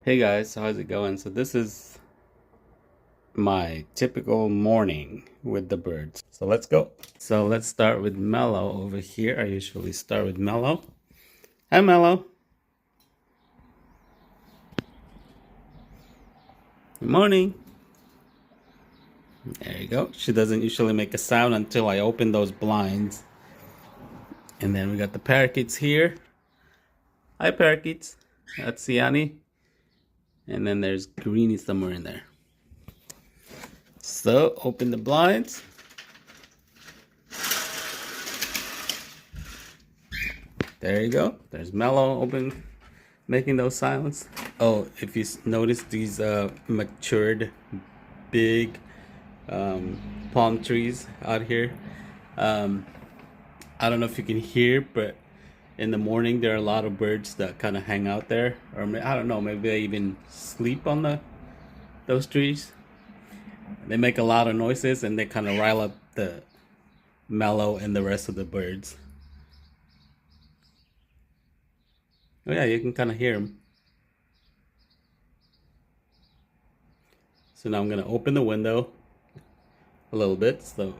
Hey guys, so how's it going? So this is my typical morning with the birds. So let's go. So let's start with Mellow over here. I usually start with Mellow. Hi Mellow. Good morning. There you go. She doesn't usually make a sound until I open those blinds. And then we got the parakeets here. Hi parakeets. That's Siani. And then there's Greenie somewhere in there. So open the blinds. There you go. There's Mellow open, making those sounds. Oh, if you notice these matured big palm trees out here. I don't know if you can hear, but in the morning there are a lot of birds that kind of hang out there, or I don't know, maybe they even sleep on those trees. They make a lot of noises and they kind of rile up the Mellow and the rest of the birds. Oh yeah, you can kind of hear them. So now I'm gonna open the window a little bit so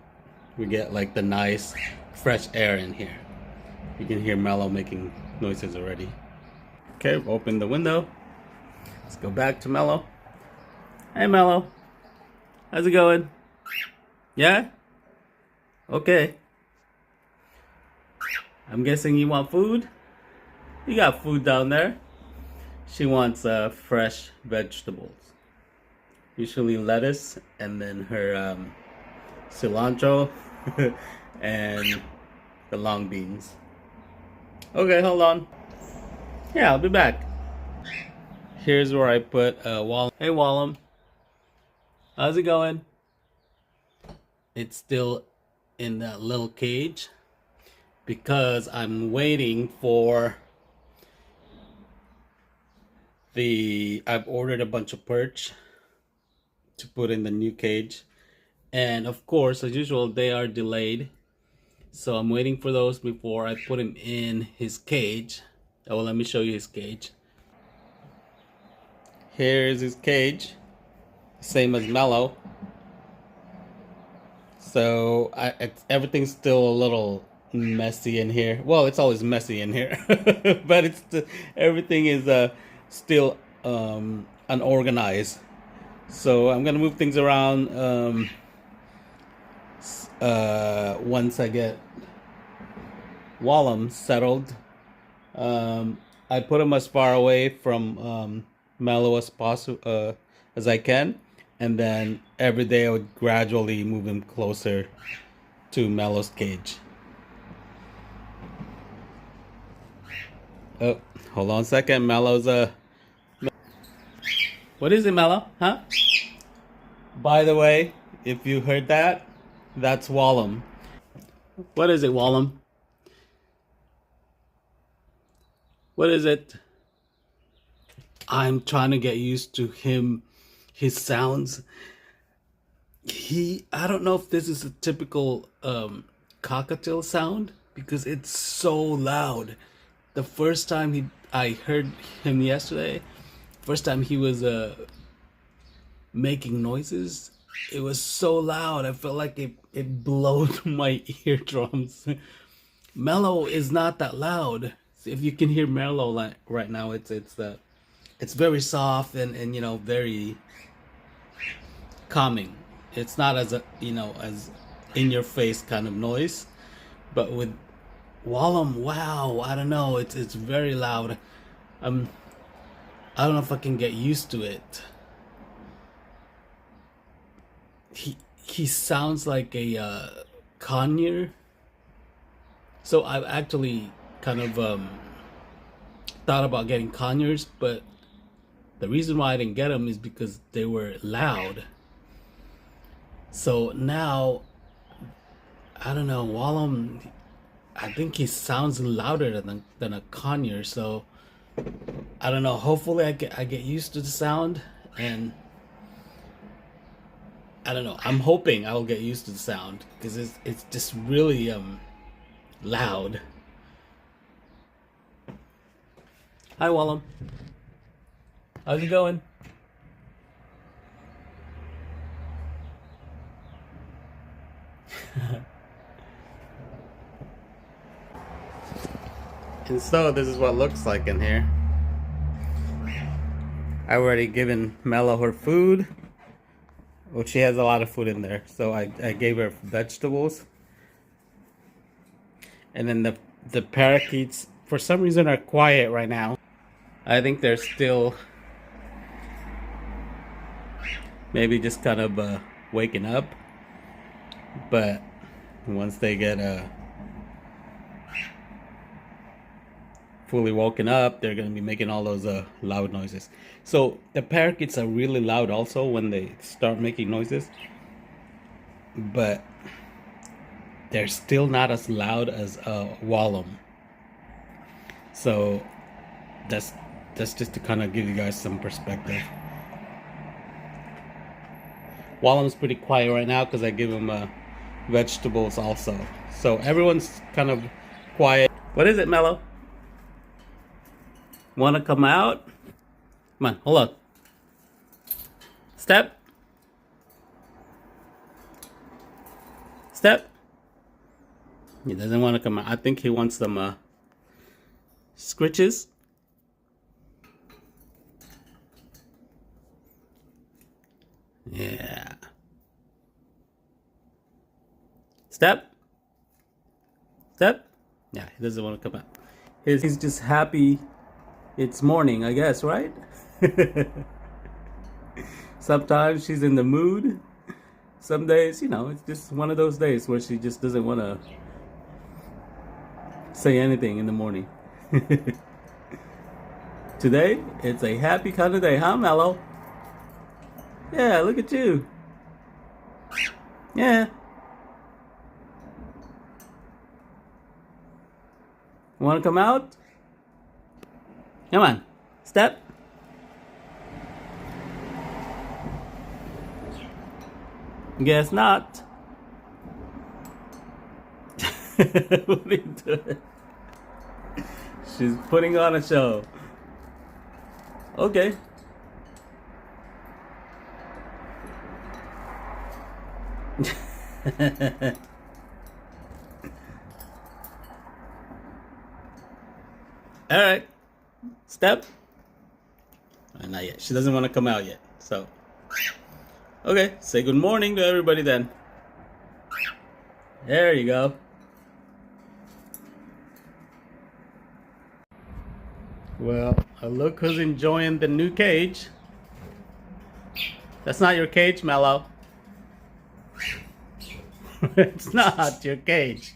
we get like the nice fresh air in here. You can hear Mellow making noises already. Okay, open the window. Let's go back to Mellow. Hey Mellow, how's it going? Yeah? Okay. I'm guessing you want food? You got food down there. She wants fresh vegetables. Usually lettuce and then her cilantro and the long beans. Okay, hold on. Yeah, I'll be back. Here's where I put Wallom. Hey Wallom, how's it going? It's still in that little cage because I'm waiting for I've ordered a bunch of perch to put in the new cage, and of course as usual they are delayed, so I'm waiting for those before I put him in his cage. Oh, well, let me show you his cage. Here's his cage, same as Mellow. So everything's still a little messy in here. Well, it's always messy in here, but everything is still unorganized. So I'm gonna move things around once I get Wallom settled. I put him as far away from Mellow as I can, and then every day I would gradually move him closer to Mellow's cage. Oh, hold on a second. Mellow's What is it, Mellow? Huh? By the way, if you heard that, that's Wallom. What is it, Wallom? What is it? I'm trying to get used to his sounds. I don't know if this is a typical cockatiel sound because it's so loud. The first time I heard him yesterday, first time he was making noises, it was so loud. I felt like it blowed my eardrums. Mellow is not that loud. If you can hear Mellow like right now, it's very soft and very calming. It's not as as in your face kind of noise, but with Wallom, wow, I don't know, it's very loud. I don't know if I can get used to it. He sounds like a conure. So I've actually kind of thought about getting conures, but the reason why I didn't get them is because they were loud. So now, I don't know, Wallom, I think he sounds louder than a conure. So I don't know. Hopefully, I get used to the sound, and I don't know. I'm hoping I will get used to the sound because it's just really loud. Hi, Wallom. How's it going? And so this is what it looks like in here. I already given Mello her food. Well, she has a lot of food in there, so I gave her vegetables. And then the parakeets, for some reason, are quiet right now. I think they're still maybe just kind of waking up. But once they get fully woken up, they're gonna be making all those loud noises. So the parakeets are really loud also when they start making noises, but they're still not as loud as Wellom. So that's just to kind of give you guys some perspective. Wellom's pretty quiet right now because I give him vegetables also. So everyone's kind of quiet. What is it, Mello? Want to come out? Come on, hold on. Step. Step. He doesn't want to come out. I think he wants some scritches. Yeah. Step. Step. Yeah, he doesn't want to come out. He's just happy. It's morning, I guess, right? Sometimes she's in the mood. Some days, you know, it's just one of those days where she just doesn't want to say anything in the morning. Today, it's a happy kind of day, huh, Mello? Yeah, look at you. Yeah. Want to come out? Come on, step. Guess not. What are you doing? She's putting on a show. Okay. All right. Step. Not yet. She doesn't want to come out yet. So, okay. Say good morning to everybody then. There you go. Well, look who's enjoying the new cage. That's not your cage, Mello. It's not your cage.